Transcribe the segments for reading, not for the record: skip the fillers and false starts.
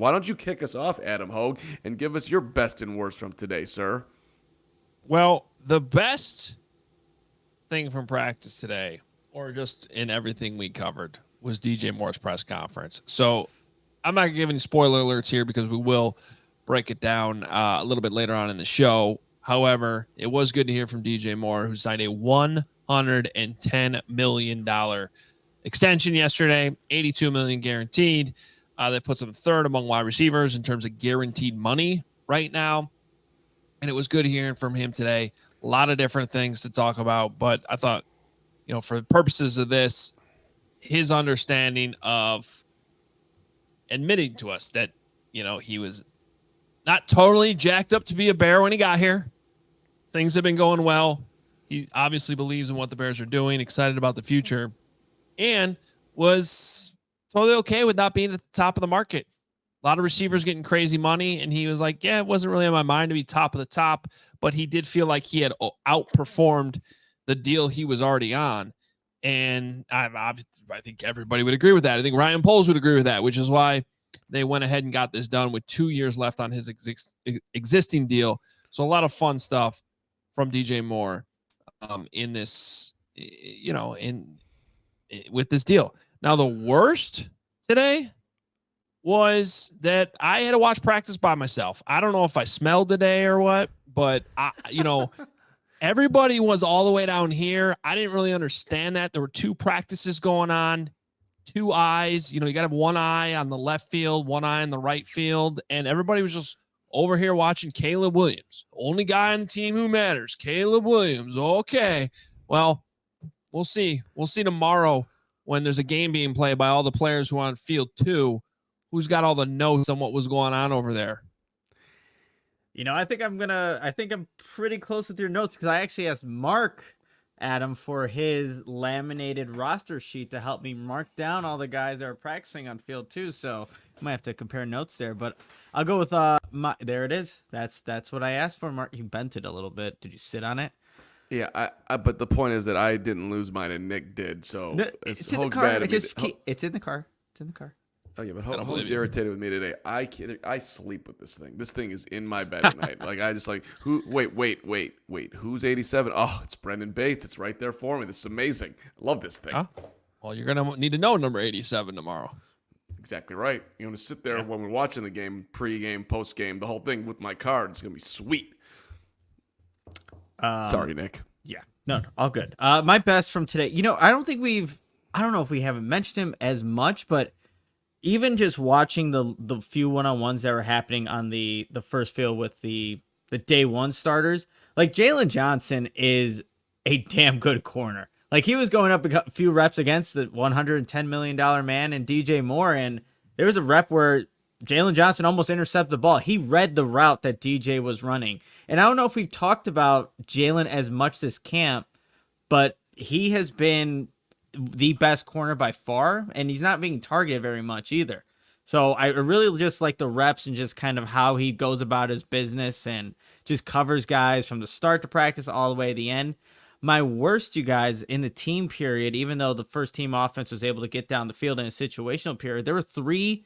Why don't you kick us off, Adam Hogue, and give us your best and worst from today, sir? Well, the best thing from practice today, or just in everything we covered, was DJ Moore's press conference. So I'm not going to give any spoiler alerts here because we will break it down a little bit later on in the show. However, it was good to hear from DJ Moore, who signed a $110 million extension yesterday, $82 million guaranteed. That puts him third among wide receivers in terms of guaranteed money right now. And it was good hearing from him today. A lot of different things to talk about, but I thought, for the purposes of this, his understanding of admitting to us that, he was not totally jacked up to be a Bear when he got here. Things have been going well. He obviously believes in what the Bears are doing, excited about the future, and was totally okay with not being at the top of the market. A lot of receivers getting crazy money, and he was like, yeah, it wasn't really on my mind to be top of the top, but he did feel like he had outperformed the deal he was already on. And I think everybody would agree with that. I think Ryan Poles would agree with that, which is why they went ahead and got this done with 2 years left on his existing deal. So a lot of fun stuff from DJ Moore in this, with this deal. Now, the worst today was that I had to watch practice by myself. I don't know if I smelled today or what, but everybody was all the way down here. I didn't really understand that. There were 2 practices going on, 2 eyes. You got to have one eye on the left field, one eye on the right field. And everybody was just over here watching Caleb Williams. Only guy on the team who matters, Caleb Williams. Okay. Well, we'll see. We'll see tomorrow when there's a game being played by all the players who are on field 2. Who's got all the notes on what was going on over there? I think I'm pretty close with your notes because I actually asked Mark, Adam, for his laminated roster sheet to help me mark down all the guys that are practicing on field 2. So I might have to compare notes there, but I'll go with there it is. That's what I asked for, Mark. You bent it a little bit. Did you sit on it? Yeah, but the point is that I didn't lose mine and Nick did. So it's in the car. It's in the car. It's in the car. Oh yeah, but Hope's irritated with me today. I sleep with this thing. This thing is in my bed at night. Like I just like who? Wait. Who's 87? Oh, it's Brendan Bates. It's right there for me. This is amazing. I love this thing. Huh? Well, you're gonna need to know number 87 tomorrow. Exactly right. You're gonna sit there when we're watching the game, pre-game, post-game, the whole thing with my card. It's gonna be sweet. Sorry, Nick. Yeah. No, all good. My best from today. I don't know if we haven't mentioned him as much, but even just watching the few one-on-ones that were happening on the first field with the day one starters, like Jaylon Johnson is a damn good corner. Like he was going up a few reps against the $110 million man and DJ Moore, and there was a rep where Jaylon Johnson almost intercepted the ball. He read the route that DJ was running. And I don't know if we've talked about Jaylon as much this camp, but he has been the best corner by far, and he's not being targeted very much either. So I really just like the reps and just kind of how he goes about his business and just covers guys from the start to practice all the way to the end. My worst, you guys, in the team period, even though the first team offense was able to get down the field in a situational period, there were 3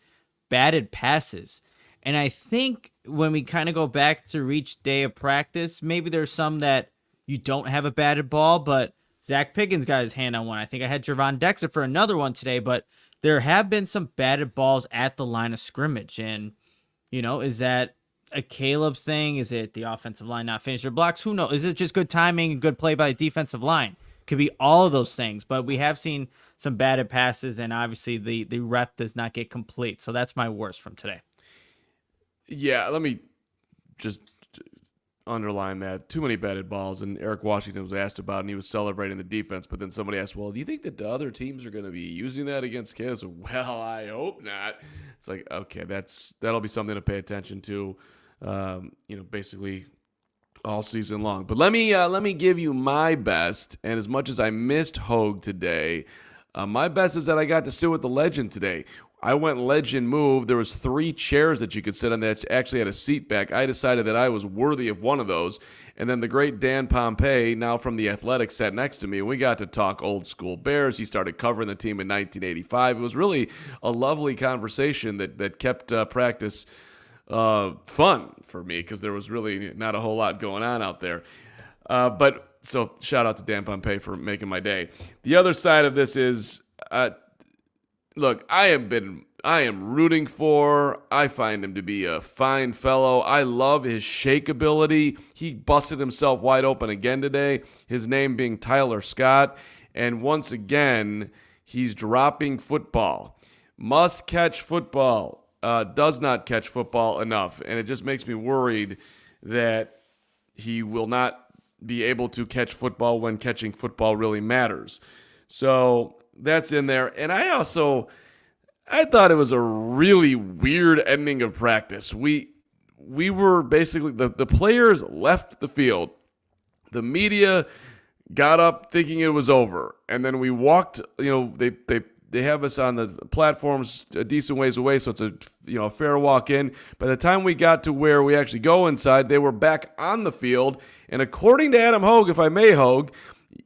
batted passes. And I think when we kind of go back through each day of practice, maybe there's some that you don't have a batted ball, but Zach Pickens got his hand on one. I think I had Jervon Dexter for another one today, but there have been some batted balls at the line of scrimmage. And, is that a Caleb thing? Is it the offensive line not finishing their blocks? Who knows? Is it just good timing and good play by the defensive line? Could be all of those things, but we have seen some batted passes, and obviously the rep does not get complete. So that's my worst from today. Yeah, let me just underline that. Too many batted balls, and Eric Washington was asked about, and he was celebrating the defense, but then somebody asked, well, do you think that the other teams are going to be using that against kids? Well, I hope not. It's like, okay, that'll be something to pay attention to, basically all season long. But let me give you my best, and as much as I missed Hogue today, my best is that I got to sit with the legend today. I went legend move. There was 3 chairs that you could sit on that actually had a seat back. I decided that I was worthy of one of those. And then the great Dan Pompei, now from the Athletics, sat next to me. We got to talk old school Bears. He started covering the team in 1985. It was really a lovely conversation that kept practice fun for me because there was really not a whole lot going on out there. But so shout out to Dan Pompei for making my day. The other side of this is, look, I am rooting for. I find him to be a fine fellow. I love his shake ability. He busted himself wide open again today, his name being Tyler Scott. And once again, he's dropping football. Must catch football. Does not catch football enough. And it just makes me worried that he will not be able to catch football when catching football really matters. So that's in there. And I thought it was a really weird ending of practice. We were basically, the players left the field. The media got up thinking it was over. And then we walked, they have us on the platforms a decent ways away, so it's a fair walk in. By the time we got to where we actually go inside, they were back on the field. And according to Adam Hogue, if I may, Hogue,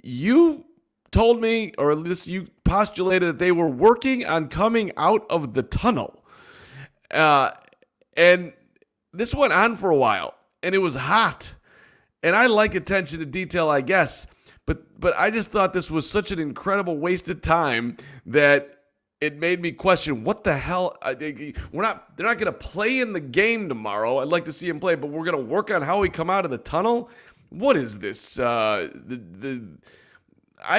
you told me, or at least you postulated that they were working on coming out of the tunnel. And this went on for a while, and it was hot. And I like attention to detail, I guess. But I just thought this was such an incredible waste of time that it made me question what the hell. They're not going to play in the game tomorrow. I'd like to see him play, but we're going to work on how we come out of the tunnel. What is this? I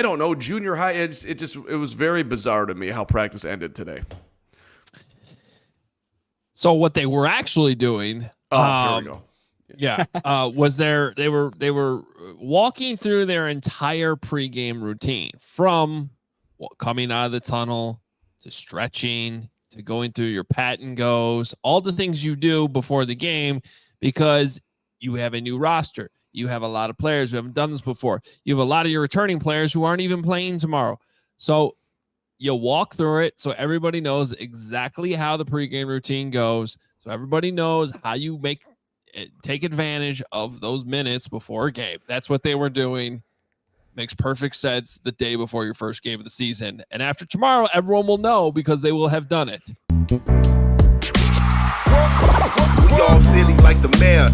don't know. Junior high. It was very bizarre to me how practice ended today. So what they were actually doing. Here we go. Yeah, they were walking through their entire pregame routine from coming out of the tunnel to stretching to going through your pat and goes, all the things you do before the game because you have a new roster. You have a lot of players who haven't done this before. You have a lot of your returning players who aren't even playing tomorrow. So you walk through it so everybody knows exactly how the pregame routine goes. So everybody knows how you take advantage of those minutes before a game. That's what they were doing. Makes perfect sense the day before your first game of the season. And after tomorrow, everyone will know because they will have done it. We all silly like the mayor.